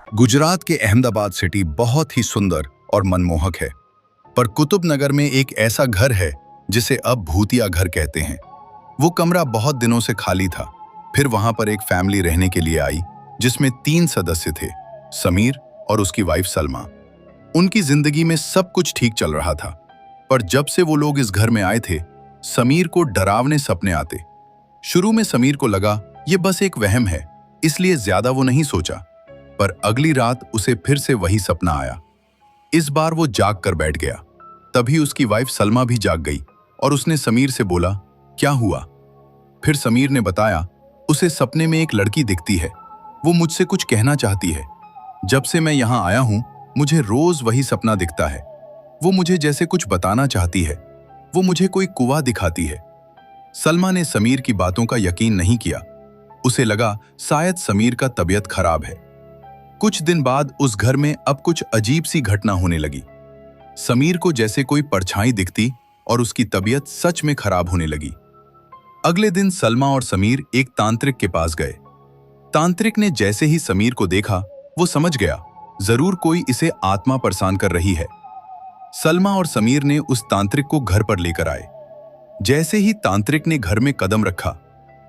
गुजरात के अहमदाबाद सिटी बहुत ही सुंदर और मनमोहक है, पर कुतुब नगर में एक ऐसा घर है जिसे अब भूतिया घर कहते हैं। वो कमरा बहुत दिनों से खाली था। फिर वहां पर एक फैमिली रहने के लिए आई जिसमें 3 सदस्य थे, समीर और उसकी वाइफ सलमा। उनकी जिंदगी में सब कुछ ठीक चल रहा था, पर जब से वो लोग इस घर में आए थे, समीर को डरावने सपने आते। शुरू में समीर को लगा ये बस एक वहम है, इसलिए ज्यादा वो नहीं सोचा। पर अगली रात उसे फिर से वही सपना आया। इस बार वो जाग कर बैठ गया। तभी उसकी वाइफ सलमा भी जाग गई और उसने समीर से बोला, क्या हुआ? फिर समीर ने बताया, उसे सपने में एक लड़की दिखती है, वो मुझसे कुछ कहना चाहती है। जब से मैं यहाँ आया हूँ मुझे रोज वही सपना दिखता है। वो मुझे जैसे कुछ बताना चाहती है। वो मुझे कोई कुआं दिखाती है। सलमा ने समीर की बातों का यकीन नहीं किया। उसे लगा शायद समीर का तबीयत खराब है। कुछ दिन बाद उस घर में अब कुछ अजीब सी घटना होने लगी। समीर को जैसे कोई परछाई दिखती और उसकी तबीयत सच में खराब होने लगी। अगले दिन सलमा और समीर एक तांत्रिक के पास गए। तांत्रिक ने जैसे ही समीर को देखा, वो समझ गया जरूर कोई इसे आत्मा परेशान कर रही है। सलमा और समीर ने उस तांत्रिक को घर पर लेकर आए। जैसे ही तांत्रिक ने घर में कदम रखा,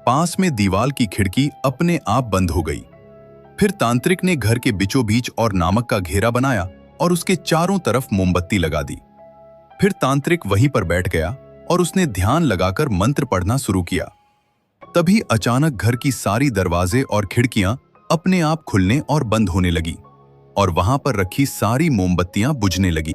पास में दीवार की खिड़की अपने आप बंद हो गई। फिर तांत्रिक ने घर के बीचों बीच और नमक का घेरा बनाया और उसके चारों तरफ मोमबत्ती लगा दी। फिर तांत्रिक वहीं पर बैठ गया और उसने ध्यान लगाकर मंत्र पढ़ना शुरू किया। तभी अचानक घर की सारी दरवाजे और खिड़कियां अपने आप खुलने और बंद होने लगी और वहां पर रखी सारी मोमबत्तियां बुझने लगी।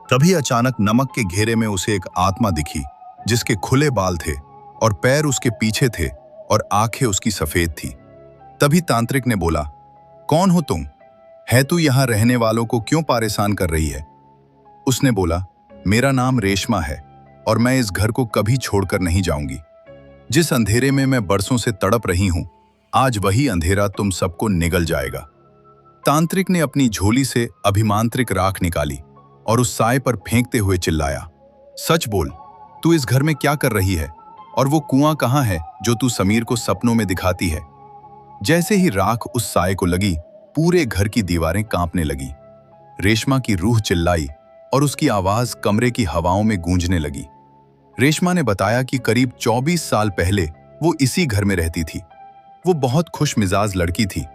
तभी अचानक नमक के घेरे में उसे एक आत्मा दिखी जिसके खुले बाल थे और पैर उसके पीछे थे और आंखें उसकी सफेद थी। तभी तांत्रिक ने बोला, कौन हो तुम? है तू यहाँ रहने वालों को क्यों परेशान कर रही है? उसने बोला, मेरा नाम रेशमा है और मैं इस घर को कभी छोड़कर नहीं जाऊंगी। जिस अंधेरे में मैं बरसों से तड़प रही हूं, आज वही अंधेरा तुम सबको निगल जाएगा। तांत्रिक ने अपनी झोली से अभिमांत्रिक राख निकाली और उस साए पर फेंकते हुए चिल्लाया, सच बोल, तू इस घर में क्या कर रही है और वो कुआं कहाँ है जो तू समीर को सपनों में दिखाती है? जैसे ही राख उस साए को लगी, पूरे घर की दीवारें कांपने लगी। रेशमा की रूह चिल्लाई और उसकी आवाज कमरे की हवाओं में गूंजने लगी। रेशमा ने बताया कि करीब 24 साल पहले वो इसी घर में रहती थी। वो बहुत खुश मिजाज लड़की थी,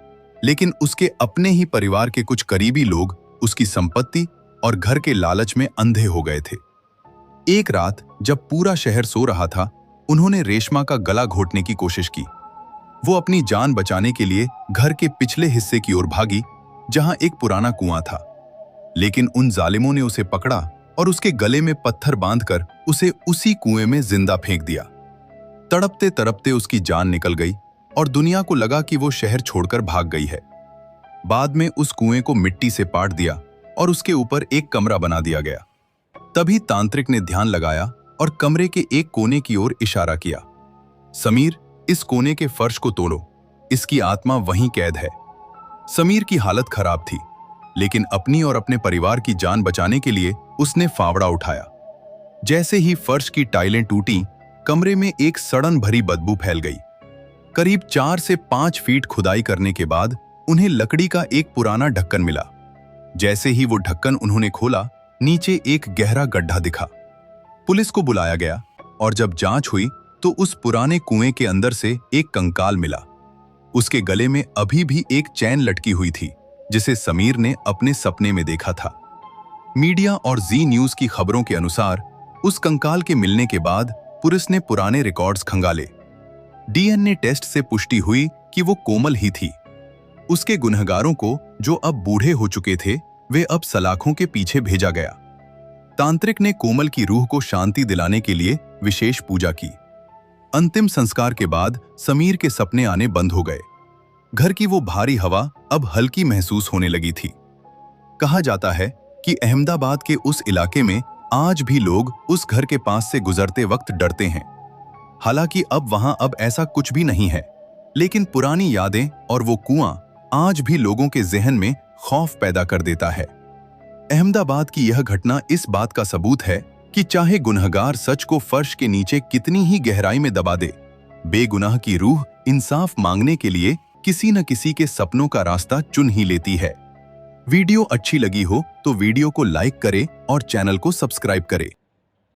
लेकिन उसके अपने ही परिवार के कुछ करीबी लोग उसकी संपत्ति और घर के लालच में अंधे हो गए थे। एक रात जब पूरा शहर सो रहा था, उन्होंने रेशमा का गला घोटने की कोशिश की। वो अपनी जान बचाने के लिए घर के पिछले हिस्से की ओर भागी, जहां एक पुराना कुआं था। लेकिन उन जालिमों ने उसे पकड़ा और उसके गले में पत्थर बांधकर उसे उसी कुएं में जिंदा फेंक दिया। तड़पते तड़पते उसकी जान निकल गई और दुनिया को लगा कि वो शहर छोड़कर भाग गई है। बाद में उस कुएं को मिट्टी से पाट दिया और उसके ऊपर एक कमरा बना दिया गया। तभी तांत्रिक ने ध्यान लगाया और कमरे के एक कोने की ओर इशारा किया, समीर, इस कोने के फर्श को तोड़ो, इसकी आत्मा वहीं कैद है। समीर की हालत खराब थी, लेकिन अपनी और अपने परिवार की जान बचाने के लिए उसने फावड़ा उठाया। जैसे ही फर्श की टाइलें टूटी, कमरे में एक सड़न भरी बदबू फैल गई। करीब 4 से 5 फीट खुदाई करने के बाद उन्हें लकड़ी का एक पुराना ढक्कन मिला। जैसे ही वो ढक्कन उन्होंने खोला, नीचे एक गहरा गड्ढा दिखा। पुलिस को बुलाया गया और जब जांच हुई तो उस पुराने कुएं के अंदर से एक कंकाल मिला। उसके गले में अभी भी एक चैन लटकी हुई थी, जिसे समीर ने अपने सपने में देखा था। मीडिया और जी न्यूज की खबरों के अनुसार उस कंकाल के मिलने के बाद पुलिस ने पुराने रिकॉर्ड्स खंगाले। डीएनए टेस्ट से पुष्टि हुई कि वो कोमल ही थी। उसके गुनहगारों को, जो अब बूढ़े हो चुके थे, वे अब सलाखों के पीछे भेजा गया। तांत्रिक ने कोमल की रूह को शांति दिलाने के लिए विशेष पूजा की। अंतिम संस्कार के बाद समीर के सपने आने बंद हो गए। घर की वो भारी हवा अब हल्की महसूस होने लगी थी। कहा जाता है कि अहमदाबाद के उस इलाके में आज भी लोग उस घर के पास से गुजरते वक्त डरते हैं। हालांकि अब ऐसा कुछ भी नहीं है, लेकिन पुरानी यादें और वो कुआं आज भी लोगों के जहन में खौफ पैदा कर देता है। अहमदाबाद की यह घटना इस बात का सबूत है कि चाहे गुनहगार सच को फर्श के नीचे कितनी ही गहराई में दबा दे, बेगुनाह की रूह इंसाफ मांगने के लिए किसी न किसी के सपनों का रास्ता चुन ही लेती है। वीडियो अच्छी लगी हो तो वीडियो को लाइक करें और चैनल को सब्सक्राइब करें।